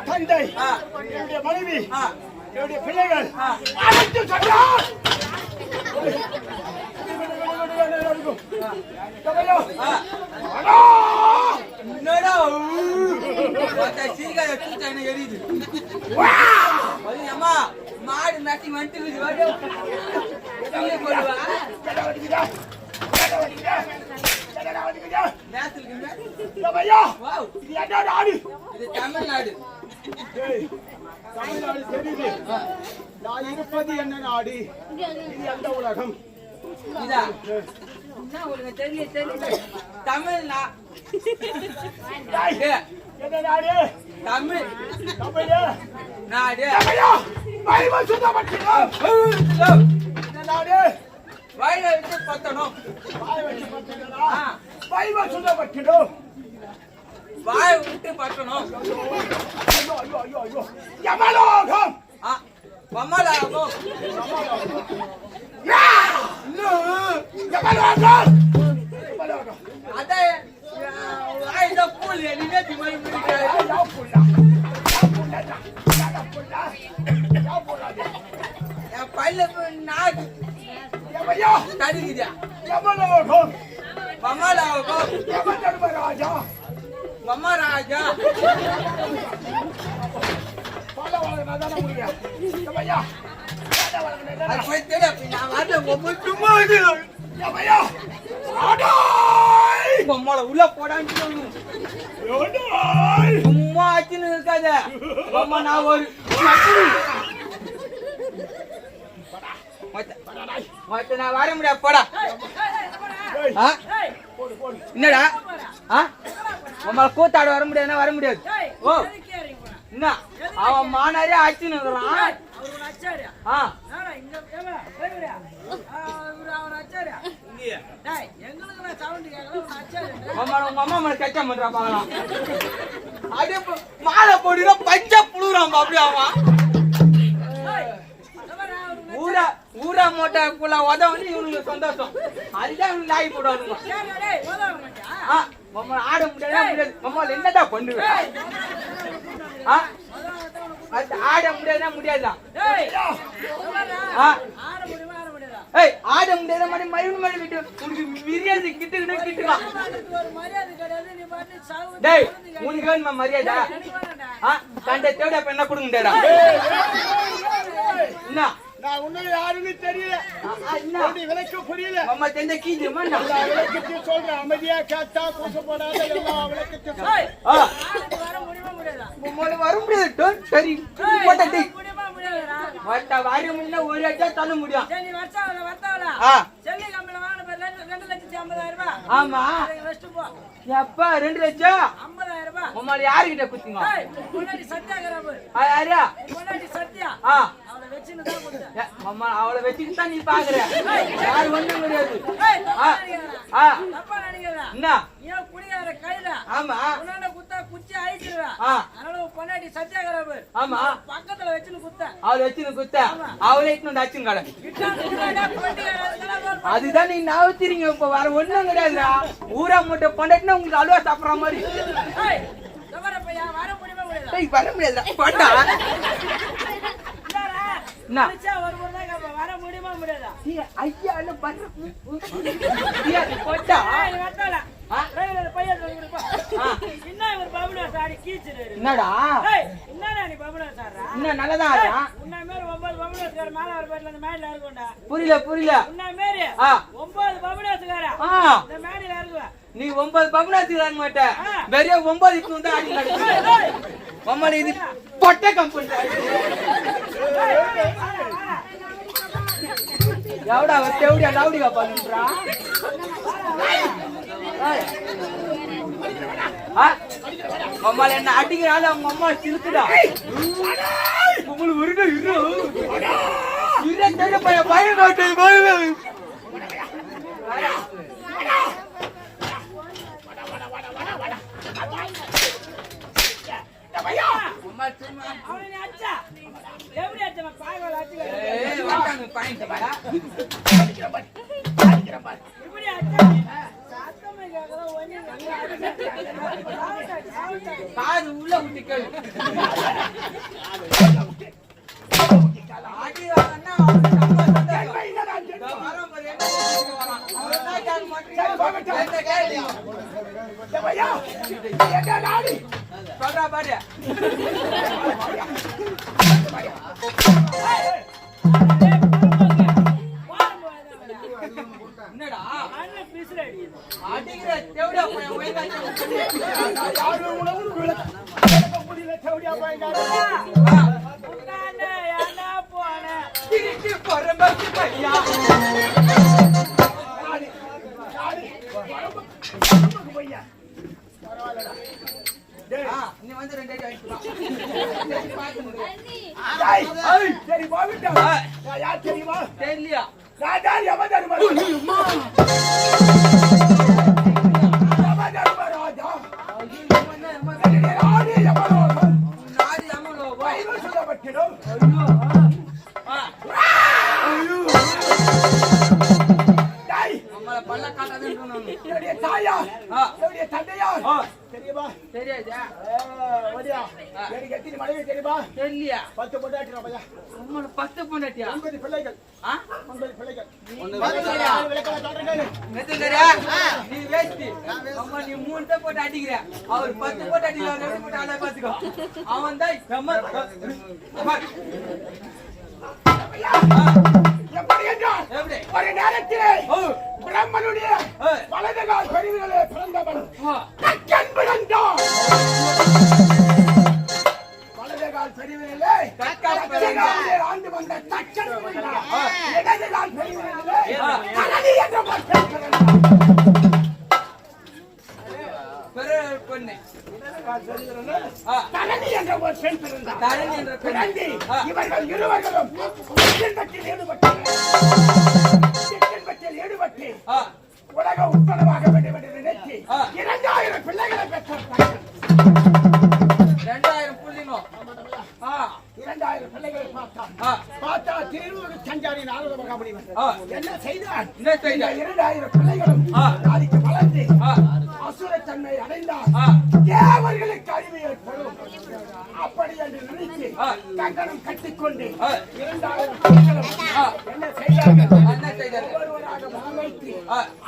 தந்தை மனைவி பிள்ளைகள் மாடு மேட்டி வந்துட்டு தமிழ்நாடு தெரியுது. நான் இருப்பது என்ன நாடு? இது எந்த உலகம்? தமிழ்நா என்ன நாடு? தமிழ் தமிழ் நாடு. பைபிள் சுத்தப்பட்டோம். நாடு வாயில வச்சு பத்தணும். பைபிள் சுத்தப்பட்டோம். வாய் விட்டு பத்தணும். யமலோகம். வமலாகம். யமலோகம். அதான் வாயில கூல் எனிமே திமை முடிக்காது. என் பல்ல நாக்கு தடுக்குதா? யமலோகம். வமலாகம். யமதர்மராஜா. மமராஜா. உள்ள போடான்னு சும்மா ஆச்சுன்னு இருக்காத. நான் ஒரு நான் வர முடியாது போடா. என்னடா உங்களை கூத்தாட வர முடியாதுன்னா வர முடியாது. ஓ என்ன அவன் மானாரே ஆச்சுன்னு இருக்கிறான். உங்க அம்மா மேல கச்சா பண்றா பாக்கலாம். அப்படியே மாலை போடுறா பஞ்சா புழுறான் அப்படியே அவன். ஊரா ஊரா மோட்டாக்குள்ள உதவன்னு இவனுக்கு சந்தோஷம். அதுதான் இவனுக்கு லாகி போடுவானுங்க. ஆட முடியாது. என்னதான் பண்ணுவேன்? ஆட முடியாதுன்னா முடியாதுதான். ஆட முடியாத மாதிரி மறுபடியும் மறுபடியும் விட்டு உனக்கு மரியாதை கிட்டுக்கலாம். டேய் உனக்கு வேணுமா மரியாதை? தண்டை தேட இப்ப என்ன கொடுங்கடா? என்ன நான் உன்னை யாருன்னு தெரியல. விளக்க புரியல. அம்மா தெரிஞ்ச கீஞ்சுமா விளக்கத்தை சொல்றேன். அமைதியா கேட்டா கூசப்படாத எல்லா விளக்கத்தையும் வர முடியாது. சரி வர முடியல ஒரு அச்சா தள்ள முடியும். ஆமா எப்பா 2 லட்சம் 50,000 உமால யாருகிட்ட குத்திங்க? யாரா அவளை வச்சுக்கிட்டு தான் நீ பாக்குற. யாரு ஒண்ணும் கிடையாது. என்ன ஆமா ஆமா பக்கத்துல வச்சுன்னு குத்த அவளை வச்சுன்னு குத்த அவளை இட்டு அச்சுன்னு கடை. அதுதான் நீ நவத்திரிங்க. இப்ப வர ஒண்ணும் கிடையாதுடா. ஊரா மூட்டை பொண்டாட்டினா உங்களுக்கு அல்வா சாப்பிடுற மாதிரி. வர முடியாதுடா. போட்டா வர முடியுமா முடியாதா? ஐயா போட்டா என்னடா இன்னும் நல்லதான். புரியல நீ 9 பபுனாசுக்கார மாட்ட. வெறிய 9 இப்ப வந்து ஆடி நடக்குது. இது பொட்டை கம்பெனி. எவடா தேவடியா லவுடியா பண்ணுறா? அம்மா என்ன அடிக்கிறாள். அவங்க அம்மா சிரிக்குதா? உங்களுக்கு பயம் காட்டு அடிக்கிறேன் பாரு. இப்படி அச்சா சாத்தமே கேக்குற ஒண்ணு காது உள்ள விட்டு கேளு. அடி வாங்கன்னா அவனுக்கு சம்பளம் என்ன என்னடா இது? இதோ வரான் பாரு, என்ன பேசிட்டு வரான். அவன் தான் கேட்க மாட்டேங்கிறான். என்ன கேள்வி? ஏய் பையா, எங்க நாடி? சொல்றா பாரு. என்னடா அண்ணன் பீஸ்ல அடிக்குது அடிக்கிற தேவடியா போய் ஒய்தாச்சு. யாரு உணவு விளக்க முடியல தேவடியா போய்க்காரு. உட்கார்ந்து என்ன போன திருப்பி பொறம்பு பையா. நாடி நாடி வரம்பு பையா. பரவாயில்லடா. டேய் நீ வந்து 2 அடி வாங்கிட்டு வா. சரி பாத்து. டேய் ஏய் சரி போவிட்டா. நான் யார் தெரியுமா? தெரியலையா? ராஜா யமதர்ம ராஜா. ராணி யமலோகம் நாடி அம்மலோ வா. வைர சொல்லப்பட்டிடும். டேய் நம்மள பல்ல காட்டாதன்னு சொன்னானே. என்னுடைய தாயார் என்னுடைய தந்தையார் தெரியுமா? தெரியாதா? வடியா எனக்கு எத்தனை மனைவி தெரியுமா? தெரியலையா? 10 பொண்டாட்டியா பையா. நம்மள 10 பொண்டாட்டியா? 9 பிள்ளைகள். ஆ? 9 பிள்ளைகள். ஒண்ணு விளக்கமா சொல்றேன். நெத்துங்கறியா? நீ வேஸ்ட். அம்மா நீ 3 தான் போட்டு அடிக்கிற. அவர் 10 போட்டு அடிக்கிறார். 2 போட்டு ஆளை பாத்துக்கோ. அவன் தான் கம்ம. எப்படி என்றால் எப்படி? ஒரு நேரத்திலே பிரம்மனுடைய வலது கால் பெருவிரலே பிறந்தவன் தக்கன் பிறந்தான். வலது கால் பெருவிரலே தக்கன் ஆண்டு வந்த தக்கன் பிறந்தான். இடது கால் பெருவிரலே தரணி என்ற மக்கள் பிறந்தான். பெரிய பொண்ணு. தரணி என்ற ஒரு பெண் பிறந்தார். தரணி என்ற பெண். பிறந்து இவர்கள் இருவர்களும் திட்டத்தில் ஈடுபட்டு உலக உட்படமாக வேண்டும் என்று நினைத்து 2000 பிள்ளைகளை பெற்றார். 2000 புள்ளினோ. 2000 பிள்ளைகளை பார்த்தா திருவூர் சஞ்சாரி நாரத மகாமுனி என்ன செய்தார்? என்ன செய்தார்? 2000 பிள்ளைகளும் நாளைக்கு வளர்ந்து அசுரத்தன்மை அடைந்தார். தேவர்களுக்கு அழிவு ஏற்படும். அப்படி என்று நினைத்து கங்கணம் கட்டிக்கொண்டு 2000 பிள்ளைகளும் என்ன செய்தார்கள்? என்ன செய்தார்? ஒருவராக மனம் வைத்து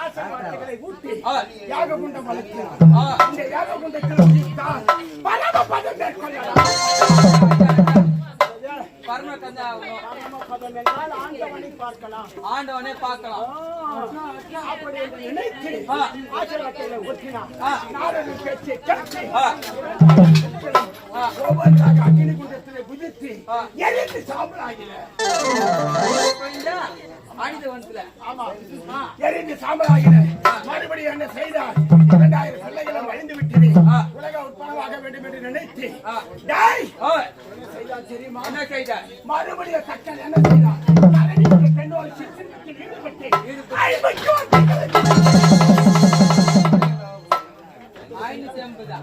ஆசீர்வாதங்களை ஊட்டி யாககுண்டம் வளர்க்கிறார். இந்த யாககுண்டத்தில் உதித்தால் பரமபதம் மேற்கொள்ளலாம். பரமபதம் பரமபதம் என்றால் ஆண்டவனை பார்க்கலாம். ஆண்டவனே பார்க்கலாம். அப்படி என்று நினைத்து ஆசீர்வாதங்களை ஊற்றினார். நாரதன் பேச்சை கேட்டு ஒவ்வொன்றாக அக்னி குண்டத்திலே குதித்து எரிந்து சாம்பலாகினர். ஆயுத வனத்துல எரிந்து சாம்பலாகினர். மறுபடியும் என்ன செய்தார்? 2000 பிள்ளைகளும் அழிந்து விட்டது. உலக உட்படமாக வேண்டும் என்று நினைத்து டேய் என்ன செய்தார் தெரியுமா? என்ன செய்தார்? மறுபடியும் தக்கன் என்ன செய்தார்? தரணி என்ற பெண்ணோடு சிற்றத்தில் ஈடுபட்டு 51 பெண்களை 550.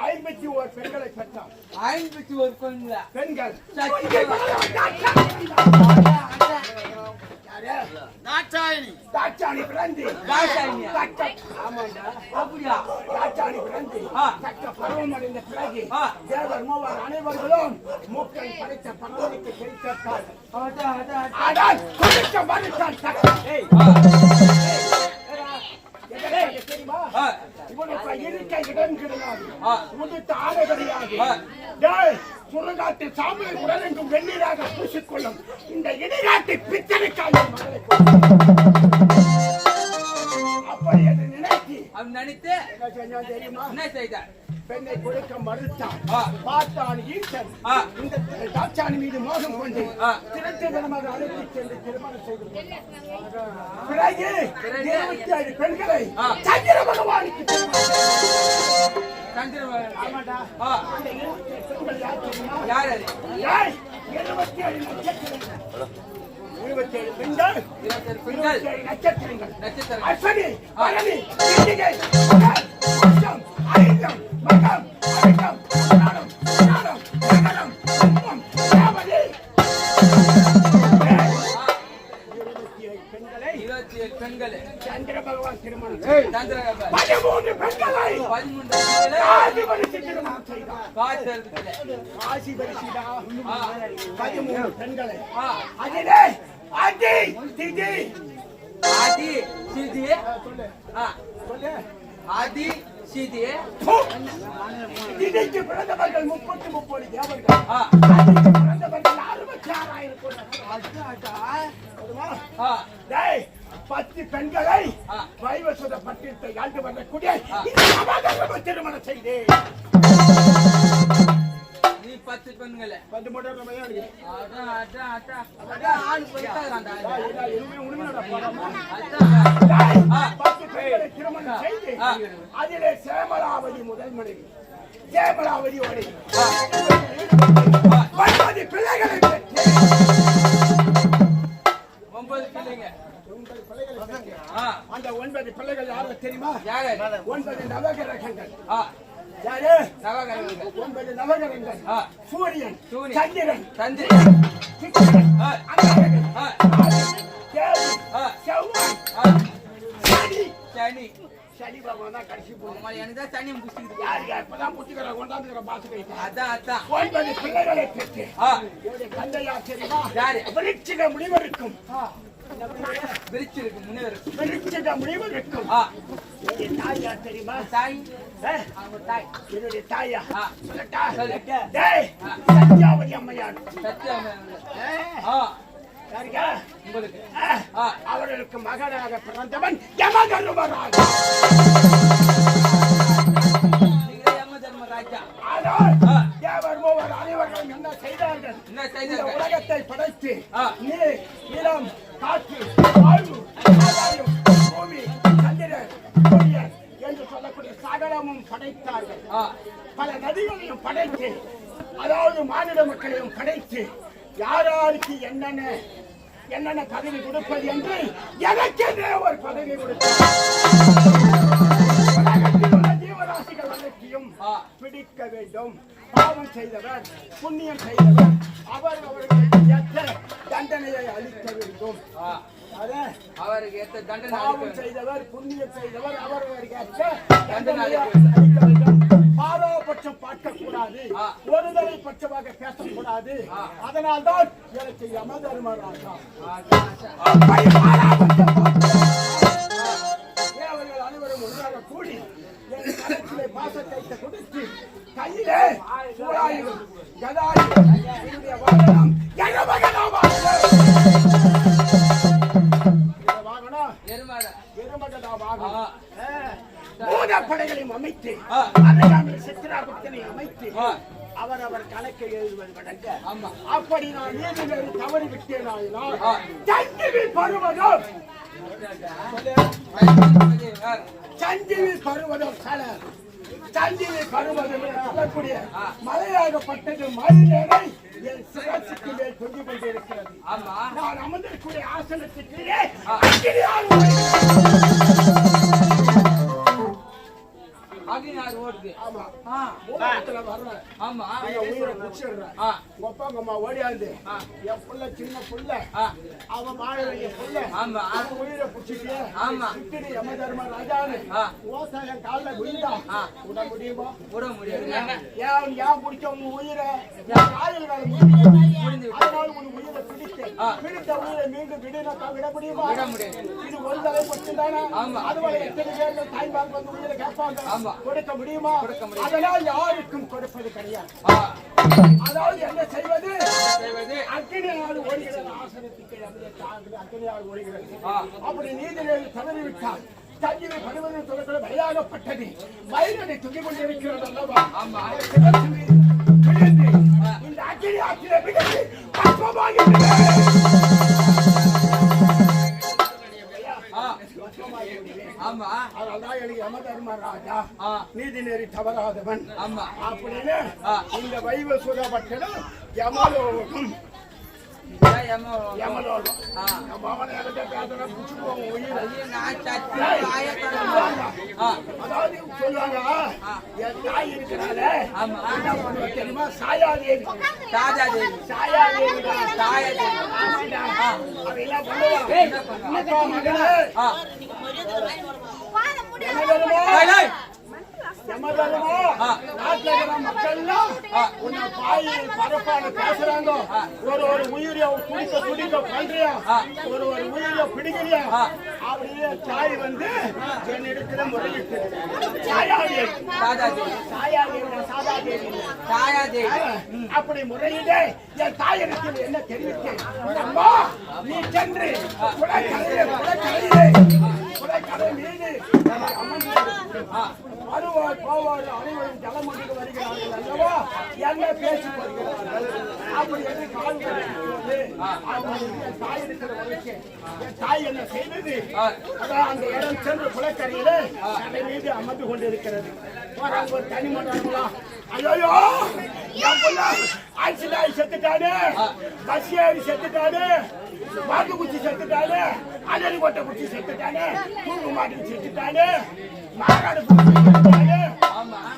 51 பெண்களை பெற்றார். 51 பெண்கள் தாட்சாணி பிறந்து தாட்சாயினியா? தக்க ஆமாண்டா அப்படியா? தாட்சாணி பிறந்து தக்க பருவம் அடைந்த பிறகு தேவர் மூவர் அனைவர்களும் மூக்கை படைத்த பரவலுக்கு கிடைத்தார். ஆனால் கொடுக்க மறுத்தார் தக்க. தெரியுமா? இவனுக்கு இருக்க இடம் கிடையாது. உடுத்த ஆடை கிடையாது. சுடுகாட்டு சாமியை உடனெங்கும் வெந்நீராக பூசிக்கொள்ளும் இந்த இடிகாட்டு பித்தனைக்காக அப்படி என்று நினைத்து நினைத்து என்ன செஞ்சான் தெரியுமா? என்ன செய்தார்? பெண்ணை கொடுக்க மறுத்தான். பார்த்தான் ஈசன் இந்த தாட்சாணி மீது மோகம் கொண்டு திருட்டு தினமாக அழைத்து சென்று திருமணம் செய்து பிறகு 27 பெண்களை சந்திர பகவானுக்கு ஆமாடா. அந்த 27 பெண்கள் யார் தெரியுமா? யார் அது? 27 நட்சத்திரங்கள். 27 பெண்கள் 27 நட்சத்திரங்கள். அஸ்வினி, பரணி, கிருத்திகை, அஸ்தம், அரிதம், மகம், அரிதம், அநாடம், அநாடம், மகரம், கும்பம், ரேவதி. 27 பெண்களை 27 பெண்கள் சந்திர பகவான் திருமணம் சந்திரகப 13 பெண்களை 13 பெண்கள் காசி பரிசு திருமணம் செய்தார். காத்திருக்கல காசி பரிசுடா 13 பெண்களை ஆ அதிலே அதி திதி ஆதி சிதி சொல்லு ஆ சொல்லு ஆதி சிதி திதிக்கு பிறந்தவர்கள் 30 தேவர்கள் ஆ அதிக்கு பிறந்தவர்கள் 66,000 போதுமா? ஆ டேய் 10 பெண்களை ஆ. வைவசுத பட்டியத்தை ஆண்டு வரக்கூடிய இந்த நவகர்ப்ப திருமணம் செய்தே நீ 10 பெண்கள் 13 ரூபாய் அடிக்கு அதான் அதான் அதான் அதான் ஆளு போயிட்டாராண்டா உண்மையோட போறாமா அதான் ஆ 10 பெண்களை திருமணம் செய்து அதிலே சேமலாவதி முதல் மனைவி சேமலாவதியோடு 9 பிள்ளைகளை பெற்று 9 பிள்ளைங்க 9 பிள்ளைகளை பெற்று ஆ அந்த 9 பிள்ளைகள் யாரு தெரியுமா? யாரு 9 நவகிரகங்கள். ஆ யாரு? நவகிரகங்கள் 9 நவகிரகங்கள். ஆ சூரியன், சூரியன், சந்திரன், சந்திரன் சுக்கிரன், ஆ அங்கரகன், ஆ ஆதி, கேது, ஆ செவ்வாய், ஆ சனி. சனி சனி பகவான் தான் கடைசி போகும். அம்மா எனக்கு தான் சனி புடிச்சிருக்கு யாருங்க இப்பதான் புத்திக்கிற கொண்டாந்துக்கிற பாத்துக்கிட்ட அதான் அதான் 9 பிள்ளைகளை பெற்று ஆ என்னுடைய தந்தையா தெரியுமா? யாரு? விருட்சிக முனிவருக்கும் விரிச்சு இருக்கு முனிவர் விருட்சிக முனிவருக்கும் ஆ என்னுடைய தாயா தெரியுமா? தாய் ஏ? அவங்க தாய் என்னுடைய தாயா ஆ. சொல்லட்டா? சொல்லு. டேய், சத்யாவதி அம்மையார். சத்தியம் ஏ? ஆ யாருங்க? உங்களுக்கு ஆ. அவர்களுக்கு மகனாக பிறந்தவன் யமதர்மராஜா. நீங்க யம தர்ம ராஜா ஆனால் ஆ. தேவர் மூவர் அனைவர்களும் என்ன செய்தார்கள்? என்ன இந்த செய்தார்கள் உலகத்தை படைத்து ஆ. நீர், நிலம், காற்று, வாழ்வு, ஆகாயம், பூமி, சந்திரன், சூரியன் என்று சொல்லக்கூடிய சகலமும் படைத்தார்கள். ஆ பல நதிகளையும் படைத்து, அதாவது மானிட மக்களையும் படைத்து, யாராருக்கு என்னென்ன பதவி கொடுப்பது என்று எனக்கென்றே ஒரு பதவி கொடுத்தார். உலகத்தில் உள்ள ஜீவராசிகள் அனைத்தையும் ஆ. பிடிக்க வேண்டும். பாவம் செய்தவர், புண்ணியம் செய்தவர், அவர்களுக்கு ஏற்ற தண்டனையை அளிக்க வேண்டும். ஆ அதே அவருக்கு ஏத்த தண்டனை பாவம் அளிக்க செய்தவர், புண்ணியம் செய்தவர், அவர்களுக்கு ஏற்ற தண்டனை தண்டனையை அளிக்க அளிக்க வேண்டும். பாராபட்சம் பார்க்கக்கூடாது, ஆ. ஒருதலை பட்சமாக பேசக்கூடாது. ஆ. அதனால்தான் எனக்கு யமதர்மராஜா. அதான் அப்படி பாராபட்சம் தேவர்கள் அனைவரும் ஒன்றாக கூடி என் கரத்திலே பாசத்தை கொடுத்து கையிலே சூழாயுதம், கதாயுதம், என்னுடைய வாகனம் எருமாடா எருமகதா ஆ வாகனம். மூலப்படைகளையும் அமைத்து ஆ. அருகாமையில் சித்திராகுப்தனை அமைத்து ஆ அவர் கணக்கை எழுதுவது வழங்க. ஆமா அப்படி நான் நீதிபதி தவறி விட்டேனாயினால் ஆ. சஞ்சீவி பருவதம் சஞ்சீவி பருவதம் சஞ்சீவி பருவதம் என்று சொல்லக்கூடிய மலையாகப்பட்டது மயிலேனை என் சிரசுக்கு மேல் தொங்கிக் கொண்டிருக்கிறது. ஆமா நான் அமர்ந்திருக்கூடிய ஆசனத்துக்கு அகினார் ஓடுது ஆமா ஆ மூலத்துல வர்றேன். ஆமா நீங்க உயிரை குடிச்சிடுறேன். ஆ உங்க அப்பா உங்க அம்மா ஓடியாந்து ஆ. என் புள்ள சின்ன புள்ள ஆ அவன் வாழ வேண்டிய புள்ள ஆமா அவன் உயிரை குடிச்சிட்டு ஆமா. விட்டுட்டு யம தர்ம ராஜான்னு ஆ ஓசா என் கால்ல விழுந்தா ஆ. விட முடியுமா? விட முடியாது ஏன் குடிச்ச உன் உயிரை என் ஆயுள் காலம் முடிஞ்சு முடிந்து அதனால உன் உயிரை பிடித்து ஆ. பிடித்த உயிரை மீண்டும் விடுனாக்கா விட முடியுமா? விட முடியாது. இது ஒரு தலை மட்டும்தானே. ஆமா. அதுவரை எத்தனை பேர்கள் தாய்மார்கள் வந்து உயிரை கேட்பாங்க. ஆமா. கொடுக்க முடியுமா? கொடுக்க முடியாது. அதனால் யாருக்கும் கொடுப்பது கிடையாது. ஆ அதாவது என்ன செய்வது? செய்வது அக்கினியால் ஓடுகிறது ஆசனத்துக்கு அக்கினியால் ஓடுகிறது. ஆ அப்படி நீதிநேரி தவறிவிட்டால் சஞ்சீவி பருவதை சொல்லக்கூட வழியாகப்பட்டது மயிலனை துணிக் கொண்டிருக்கிறது அல்லவா? ஆமா. அதை சிவத்து மீது விழுந்து இந்த அக்கினி ஆற்றிலே விழுந்து பஸ்மமாகிறது. ஆ ஆமா அதனால்தான் எனக்கு யமதர்மராஜா ஆ நீதி நெறி தவறாதவன் ஆமா அப்படின்னு ஆ. இந்த வைவசுதப்பட்டனும் யமலோகம் யமலோகம். ஆ. நம்ம அவனை என்கிட்ட பேசுனா புடிச்சுக்குவான் உயிரை. ஐயோ, நான் சத்தி வாயை அதாவது சொல்லுவாங்க, என் தாய் இருக்கிறாளே, ஆமா. என்ன பண்ணுவா தெரியுமா? சாயாதேவி. சாயாதேவி. சாயாதேவிடா. சாயாதேவி. ஆமாடா. அவ என்ன பண்ணுவா? ஏய். அப்பா மகனே, ஆ. எமதர்மோ, டேய், டேய். எமதர்மோ, ஆ. நாட்டுல இருக்கிற மக்கள்லாம் உன்னை பாய் பரப்பான பேசுறாங்க. ஒரு உயிரை துடிக்க பண்றியா, ஒரு உயிரை பிடிக்கிறியா அப்படியே தாய் வந்து என்னிடத்துல முறையிட்டு சாயாதேவி. சாயாதேவி. சாயாதேவி, சாதாதேவி. சாயாதேவி. அப்படி முறையிலே என் தாயிடத்தில் என்ன தெரிவித்தேன்? அம்மா, நீ சென்று குளக்கரை மீது வருவார் போவார் அனைவரும் ஜலமண்டிக்கு வருகிறார்கள் அல்லவா, என்ன பேசிக் கொள்கிறார்கள் அப்படி என்று கால் தாயிடத்தில் வரைக்கும் என் தாய் என்ன செய்தது? அதான் அந்த இடம் சென்று குளக்கரையிலே கடை மீது அமர்ந்து கொண்டிருக்கிறது. ஒரு தனி மண்டலம், ஐயோ என் புள்ள ஆக்சிடாய் செத்துட்டானு, பஸ் ஏறி செத்துட்டானு, மாட்டு குச்சி செத்துட்டானு, அலறி கொட்டை குச்சி செத்துட்டானு, தூக்கு மாட்டுக்கு செத்துட்டானு, மாகாடு குச்சி செத்துட்டானு,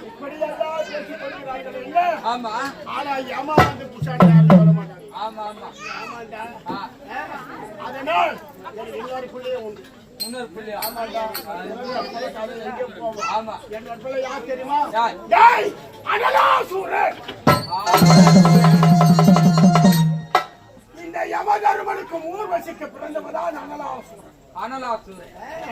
இப்படி எல்லாம் பேசிக் கொள்கிறார்கள் இல்ல. ஆமா. ஆனா யமா வந்து புஷாடி யாரும் சொல்ல மாட்டாங்க. ஆமா, ஆமா. ஆமாண்டா. அதனால் எனக்கு இன்னொரு பிள்ளையும் உண்டு. இன்னொரு புள்ளியா? ஆமாண்டா. எங்கேயும் போவோம். ஆமா. என்னோட பிள்ளை யார் தெரியுமா? யார்? டேய், அனலாசூரன். இந்த யமதர்மனுக்கு ஊர்வசிக்கு பிறந்தவதான் அனலாசூரன். அனலாசூரன்.